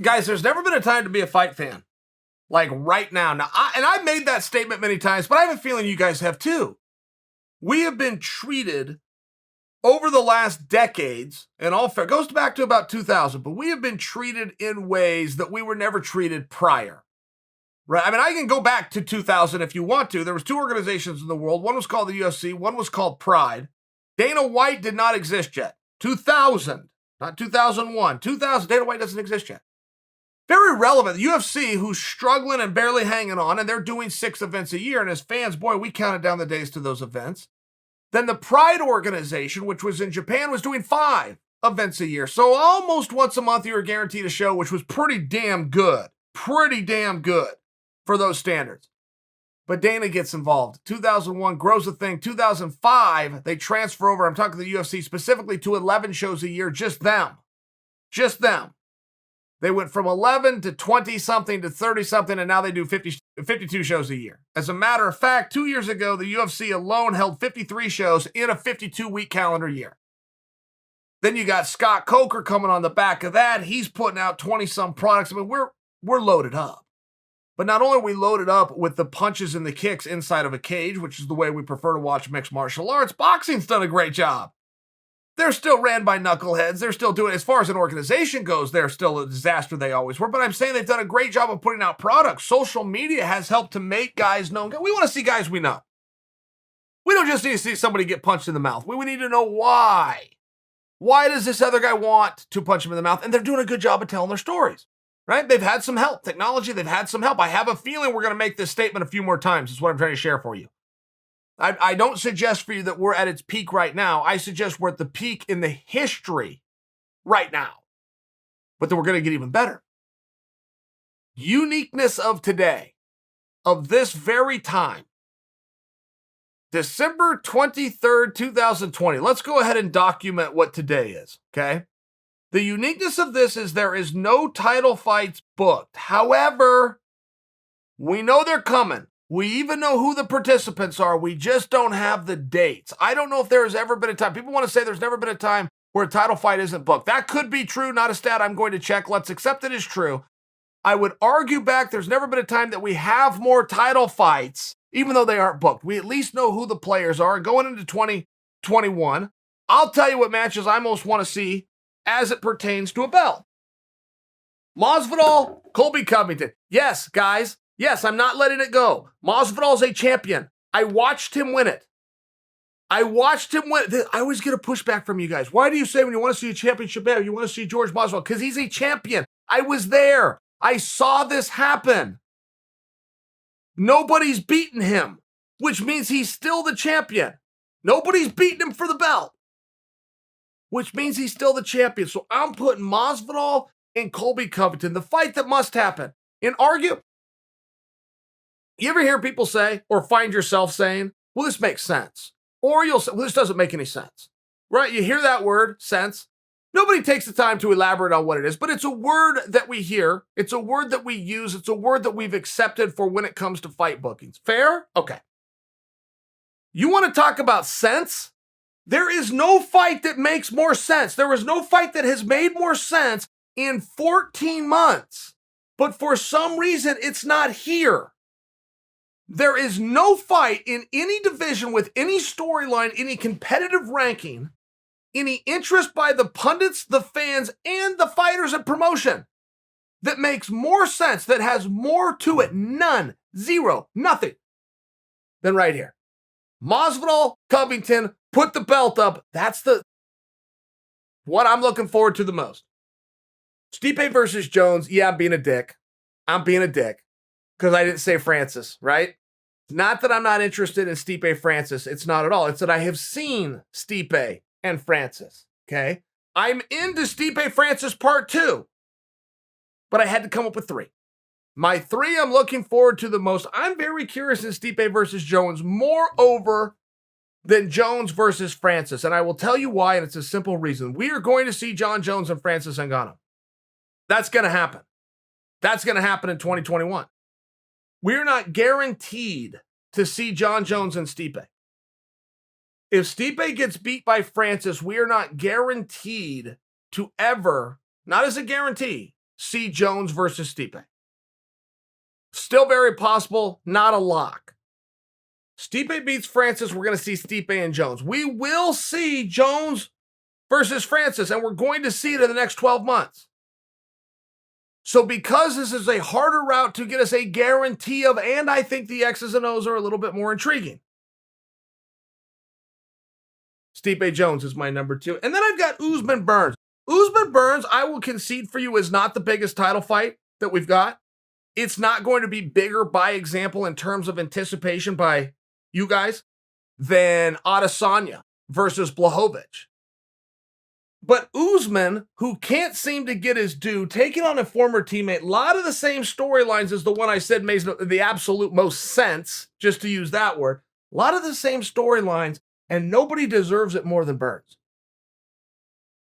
Guys, there's never been a time to be a fight fan like right now. Now, I've made that statement many times, but I have a feeling you guys have too. We have been treated over the last decades, and all fair, goes back to about 2000, but we have been treated in ways that we were never treated prior. Right? I mean, I can go back to 2000 if you want to. There was two organizations in the world. One was called the UFC. One was called Pride. Dana White did not exist yet. 2000, not 2001. 2000, Dana White doesn't exist yet. Very relevant. The UFC, who's struggling and barely hanging on, and they're doing 6 events a year. And as fans, boy, we counted down the days to those events. Then the Pride organization, which was in Japan, was doing 5 events a year. So almost once a month you were guaranteed a show, which was pretty damn good. Pretty damn good for those standards. But Dana gets involved. 2001 grows the thing. 2005, they transfer over. I'm talking the UFC specifically to 11 shows a year. Just them. Just them. They went from 11 to 20-something to 30-something, and now they do 52 shows a year. As a matter of fact, 2 years ago, the UFC alone held 53 shows in a 52-week calendar year. Then you got Scott Coker coming on the back of that. He's putting out 20-some products. I mean, we're loaded up. But not only are we loaded up with the punches and the kicks inside of a cage, which is the way we prefer to watch mixed martial arts, boxing's done a great job. They're still ran by knuckleheads. They're still doing, as far as an organization goes, they're still a disaster. They always were. But I'm saying they've done a great job of putting out products. Social media has helped to make guys known. We want to see guys we know. We don't just need to see somebody get punched in the mouth. We need to know why. Why does this other guy want to punch him in the mouth? And they're doing a good job of telling their stories. Right? They've had some help. Technology, they've had some help. I have a feeling we're going to make this statement a few more times. Is what I'm trying to share for you. I don't suggest for you that we're at its peak right now. I suggest we're at the peak in the history right now. But then we're going to get even better. Uniqueness of today, of this very time, December 23rd, 2020. Let's go ahead and document what today is, okay? The uniqueness of this is there is no title fights booked. However, we know they're coming. We even know who the participants are. We just don't have the dates. I don't know if there has ever been a time. People want to say there's never been a time where a title fight isn't booked. That could be true, not a stat I'm going to check. Let's accept it as true. I would argue back there's never been a time that we have more title fights, even though they aren't booked. We at least know who the players are. Going into 2021, I'll tell you what matches I most want to see as it pertains to a belt. Masvidal, Colby Covington. Yes, guys. Yes, I'm not letting it go. Masvidal's a champion. I watched him win it. I always get a pushback from you guys. Why do you say when you want to see a championship match, you want to see George Masvidal? Because he's a champion. I was there. I saw this happen. Nobody's beaten him, which means he's still the champion. Nobody's beaten him for the belt, which means he's still the champion. So I'm putting Masvidal and Colby Covington, the fight that must happen. And argue, you ever hear people say, or find yourself saying, well, this makes sense. Or you'll say, well, this doesn't make any sense. Right? You hear that word, sense. Nobody takes the time to elaborate on what it is, but it's a word that we hear. It's a word that we use. It's a word that we've accepted for when it comes to fight bookings. Fair? Okay. You want to talk about sense? There is no fight that makes more sense. There is no fight that has made more sense in 14 months. But for some reason, it's not here. There is no fight in any division with any storyline, any competitive ranking, any interest by the pundits, the fans, and the fighters and promotion that makes more sense, that has more to it, none, zero, nothing, than right here. Masvidal, Covington, put the belt up. That's what I'm looking forward to the most. Stipe versus Jones. Yeah, I'm being a dick. Because I didn't say Francis, right? Not that I'm not interested in Stipe Francis. It's not at all. It's that I have seen Stipe and Francis, okay? I'm into Stipe Francis part 2. But I had to come up with 3. My 3 I'm looking forward to the most. I'm very curious in Stipe versus Jones, more over than Jones versus Francis. And I will tell you why, and it's a simple reason. We are going to see John Jones and Francis Ngannou. That's going to happen. That's going to happen in 2021. We're not guaranteed to see John Jones and Stipe. If Stipe gets beat by Francis, we are not guaranteed to ever, not as a guarantee, see Jones versus Stipe. Still very possible, not a lock. Stipe beats Francis, we're going to see Stipe and Jones. We will see Jones versus Francis, and we're going to see it in the next 12 months. So because this is a harder route to get us a guarantee of, and I think the X's and O's are a little bit more intriguing. Stipe Jones is my number 2. And then I've got Usman Burns. Usman Burns, I will concede for you, is not the biggest title fight that we've got. It's not going to be bigger by example in terms of anticipation by you guys than Adesanya versus Blachowicz. But Usman, who can't seem to get his due, taking on a former teammate, a lot of the same storylines as the one I said makes the absolute most sense, just to use that word. A lot of the same storylines, and nobody deserves it more than Burns.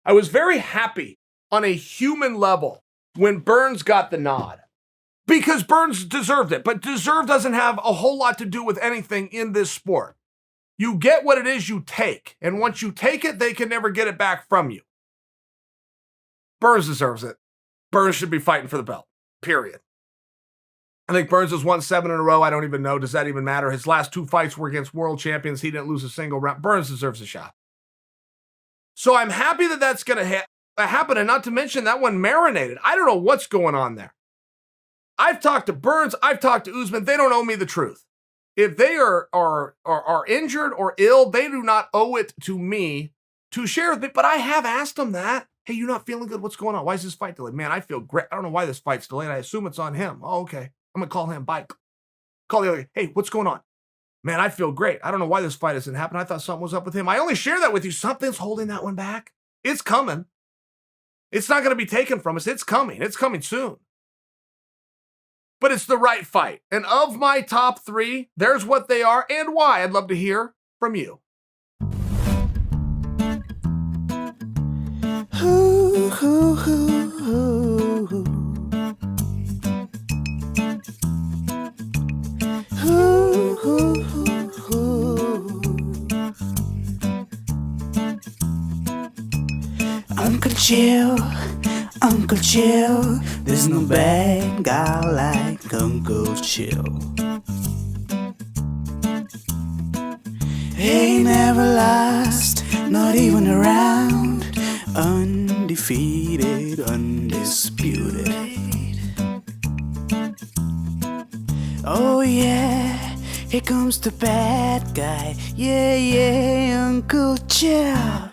I was very happy on a human level when Burns got the nod, because Burns deserved it, but deserve doesn't have a whole lot to do with anything in this sport. You get what it is you take, and once you take it, they can never get it back from you. Burns deserves it. Burns should be fighting for the belt, period. I think Burns has won 7 in a row. I don't even know. Does that even matter? His last 2 fights were against world champions. He didn't lose a single round. Burns deserves a shot. So I'm happy that that's going to happen, and not to mention that one marinated. I don't know what's going on there. I've talked to Burns. I've talked to Usman. They don't owe me the truth. If they are injured or ill, they do not owe it to me to share with me. But I have asked them that. Hey, you not feeling good? What's going on? Why is this fight delayed? Man, I feel great. I don't know why this fight's delayed. I assume it's on him. Oh, okay. I'm going to call him. Bye. Call the other guy. Hey, what's going on? Man, I feel great. I don't know why this fight hasn't happened. I thought something was up with him. I only share that with you. Something's holding that one back. It's coming. It's not going to be taken from us. It's coming. It's coming soon. But it's the right fight. And of my top 3, there's what they are and why. I'd love to hear from you. Uncle Chill, there's no bad guy like Uncle Chill. He never lost, not even a round, undefeated, undisputed. Oh yeah, here comes the bad guy, yeah, Uncle Chill.